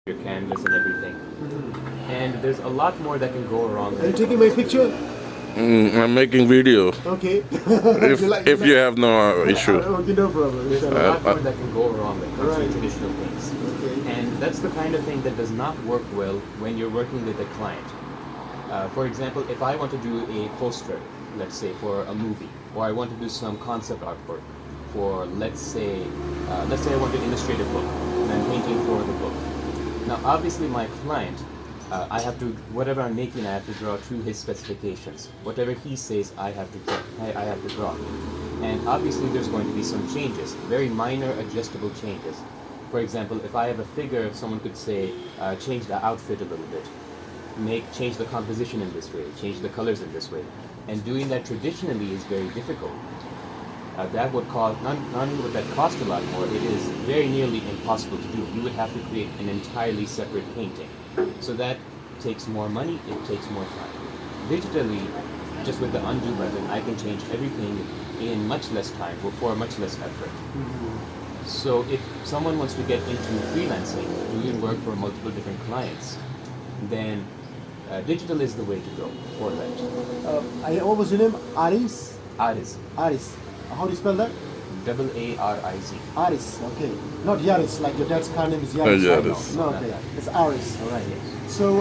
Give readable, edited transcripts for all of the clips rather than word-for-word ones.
your canvas and everything. And there's a lot more that can go wrong. Are you taking my picture? I'm making video. Okay. If you have no issue. Okay, no problem. There's a Inshallah. lot more that can go wrong when it comes Right. to traditional things. Okay. And that's the kind of thing that does not work well when you're working with a client. For example, if I want to do a poster, let's say for a movie, or I want to do some concept artwork for, let's say I want to illustrate a book, and I'm painting for the book. Now, obviously, my client, I have to, whatever I'm making, I have to draw to his specifications. Whatever he says, I have to draw. And obviously, there's going to be some changes, very minor adjustable changes. For example, if I have a figure, someone could say, change the outfit a little bit, change the composition in this way, change the colors in this way. And doing that traditionally is very difficult. That would cost, not only would that cost a lot more, it is very nearly impossible to do. You would have to create an entirely separate painting. So that takes more money, it takes more time. Digitally, just with the undo button, I can change everything in much less time for much less effort. So if someone wants to get into freelancing, doing work for multiple different clients, then digital is the way to go for that. What was your name? Aariz? Aariz. Aariz. How do you spell that? Aariz. Aariz. Okay. Not Yaris, like your dad's car name is Yaris. Yaris. No, okay. It's Aariz. All right, yes. So,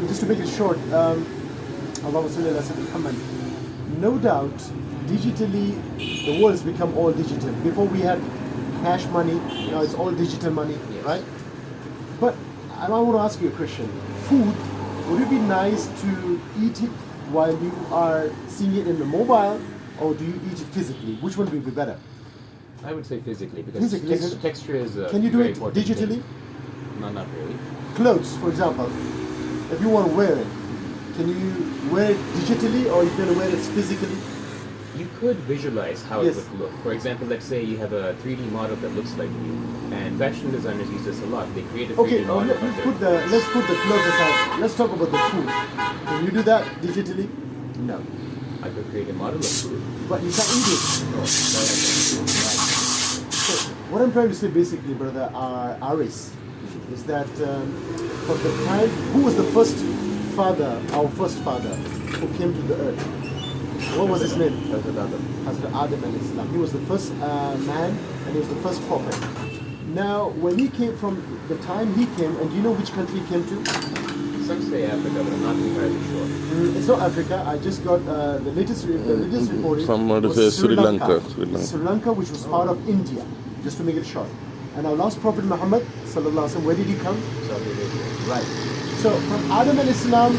just to make it short, Allahumma salli ala sayyidina Muhammad. No doubt, digitally, the world has become all digital. Before we had cash money, now it's all digital money, Yes. right? But I want to ask you a question. Food, would it be nice to eat it while you are seeing it in the mobile, or do you eat it physically? Which one would be better? I would say physically, because Physically, isn't it? texture is a Can you do very it important digitally? thing. No, not really. Clothes, for example, if you want to wear it, can you wear it digitally, or you can wear it physically? You could visualize how Yes. it would look. For example, let's say you have a 3D model that looks like you, and fashion designers use this a lot. They create a 3D Okay, model. let's put the clothes aside. Let's talk about the food. Can you do that digitally? No. I could create a model of food. But you can't eat it. No, that I can do. So what I'm trying to say basically, brother Aariz, is that from the time, who was the first father, our first father, who came to the earth? What was his name? Hazrat Adam. Hazrat Adam alayhi salam. He was the first man, and he was the first prophet. Now, when he came, from the time he came, and do you know which country he came to? Some say Africa, but I'm not entirely sure. It's not Africa. I just got the latest report. Somebody was says Sri Lanka. Sri Lanka, which was part of India, just to make it short. And our last prophet Muhammad sallallahu alaihi wasallam, where did he come? Saudi Arabia. Right. So from Adam alayhi salam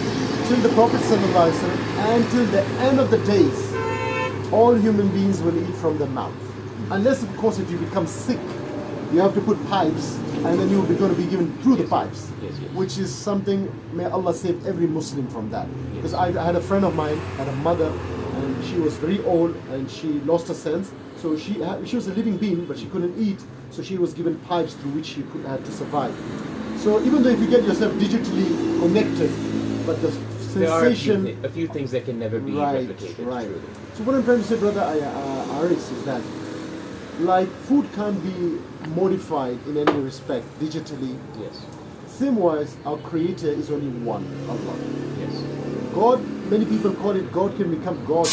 till the Prophet sallallahu alaihi wasallam, and till the end of the days, all human beings will eat from the mouth. Unless, of course, if you become sick, you have to put pipes, and then you're going to be given through the pipes. Yes, yes. Which is something, may Allah save every Muslim from that. Because I had a friend of mine, had a mother, and she was very old, and she lost her sense. So she was a living being, but she couldn't eat. So she was given pipes through which she had to survive. So even though if you get yourself digitally connected, but the There are sensation... a few things that can never be replicated. Right. Truly. So what I'm trying to say, brother Aariz, is that like food can't be modified in any respect digitally. Yes. Same wise, our creator is only one, Allah. Yes. God, many people call it God can become God,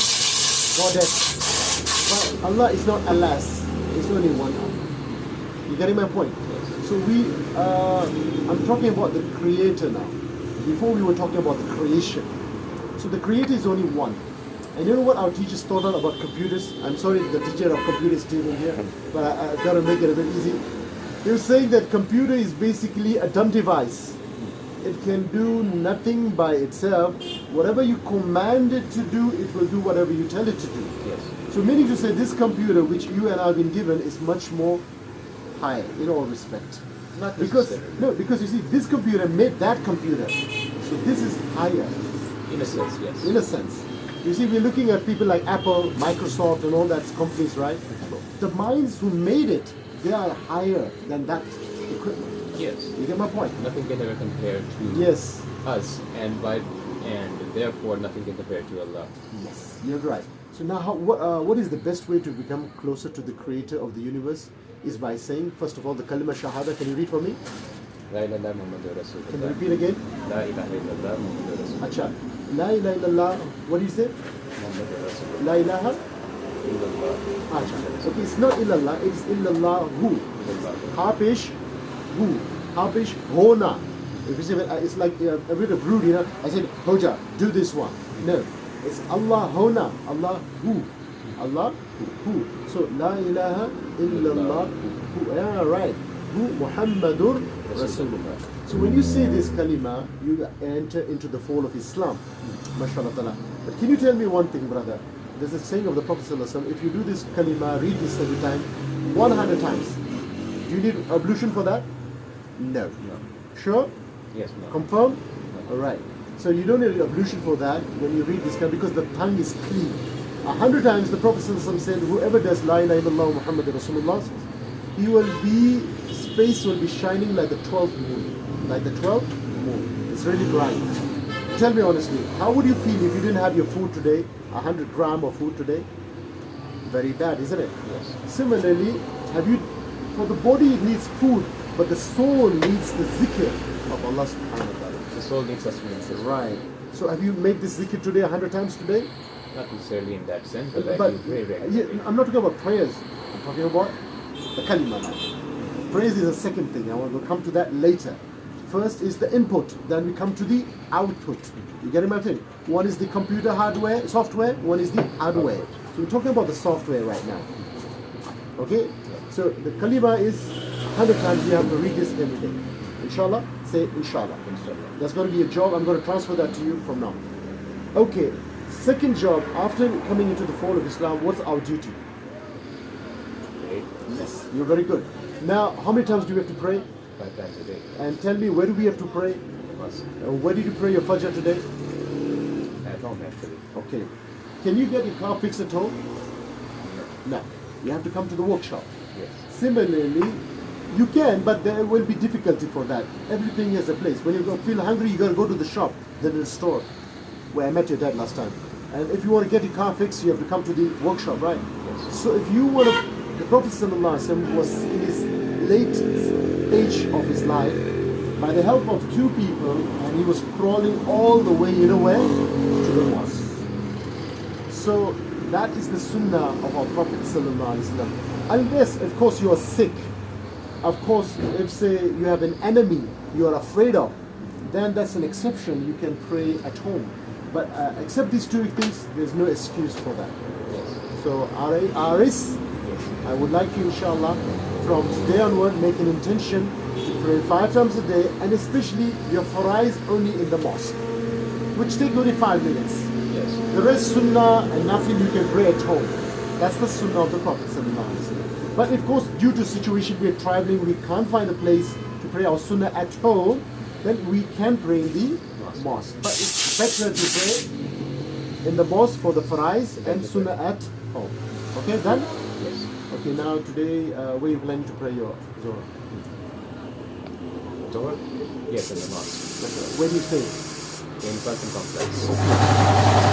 Goddess. But Allah is not alas, it's only one Allah. You getting my point? Yes. So I'm talking about the creator now. Before we were talking about the creation. So the creator is only one. And you know what our teachers taught us about computers? I'm sorry the teacher of computers still in here, but I gotta make it a bit easy. He was saying that computer is basically a dumb device. It can do nothing by itself. Whatever you command it to do, it will do whatever you tell it to do. Yes. So meaning to say this computer which you and I have been given is much more higher in all respect. Not Because necessarily. because you see this computer made that computer. So this is higher In a sense, yes. in a sense. You see, we're looking at people like Apple, Microsoft and all that companies, right? The minds who made it, they are higher than that equipment. Yes. You get my point? Nothing can ever compare to Yes. us, and therefore nothing can compare to Allah. Yes, you're right. So now, what is the best way to become closer to the creator of the universe? Is by saying, first of all, the kalima shahada. Can you read for me? La ilaha illallah Muhammadur Can you Rasulullah. repeat again? La ilaha illallah Muhammadur Rasulullah. Acha. La ilaha illallah. What do you say? Muhammadur Rasulullah. La ilaha. Illallah. Acha. Okay, it's not illallah. It's illallahu. Illallah. Hafish hu. Hafish hona. If you say it's like a bit of rude, I said hoja, do this one. No, it's Allah hona. Allah hu. Allah hu. So la ilaha illallah hu. Yeah, right. Hu Muhammadur Rasulullah. So when you say this kalima, you enter into the fold of Islam. MashaAllah ta'ala. But can you tell me one thing, brother? There's a saying of the Prophet ﷺ, if you do this kalima, read this every time, 100 times, do you need ablution for that? No. No. Sure? Yes, no. Confirm? Alright. So you don't need ablution for that when you read this kalima because the tongue is clean. 100 times the Prophet ﷺ said, whoever does La ilaha illallah Muhammad Rasulullah, he will be, his face will be shining like the 12th moon. Like the 12th moon. It's really bright. Tell me honestly, how would you feel if you didn't have your food today, 100 gram of food today? Very bad, isn't it? Yes. Similarly, for the body it needs food, but the soul needs the zikr of Allah subhanahu wa ta'ala. The soul needs sustenance as well. Right. So have you made this zikr today 100 times today? Not necessarily in that sense, but I do pray regularly. Yeah, I'm not talking about prayers. I'm talking about the kalima now. Praise is a second thing. I want to come to that later. First is the input, then we come to the output. You getting my thing? One is the computer hardware, software, one is the hardware. So we're talking about the software right now. Okay? So the kalima is 100 times you have to read this every day. Inshallah? Say inshallah. Inshallah. That's going to be a job. I'm going to transfer that to you from now. Okay. Second job, after coming into the fold of Islam, what's our duty? Pray Yes. You're very good. Now, how many times do we have to pray? 5 times a day. And tell me, where do we have to pray? Must. Where did you pray your Fajr today? At home actually. Okay. Can you get your car fixed at home? No. You have to come to the workshop. Yes. Similarly, you can, but there will be difficulty for that. Everything has a place. When you feel hungry, you got to go to the shop, then the store, where I met your dad last time. And if you want to get your car fixed, you have to come to the workshop, right? Yes. So if you want to, the Prophet ﷺ was in his late stage of his life, by the help of two people, and he was crawling all the way, you know where? To the mosque. So that is the sunnah of our Prophet ﷺ. Unless, of course, you are sick. Of course, if say you have an enemy you are afraid of, then that's an exception. You can pray at home. But except these two things, there's no excuse for that. Yes. So Aariz, I would like you, inshallah, from today onward, make an intention to pray 5 times a day, and especially your farais only in the mosque, which take only 5 minutes. Yes. The rest sunnah and nothing you can pray at home. That's the sunnah of the Prophet ﷺ. But of course, due to situation we are traveling, we can't find a place to pray our sunnah at home, then we can pray in the mosque. But it's better to pray in the mosque for the farais and sunnah at home. Okay, done? Yes. Okay, now today, where you planning to pray your Zohar? Zohar? Yes, in the mosque. Where do you stay? In Person Complex.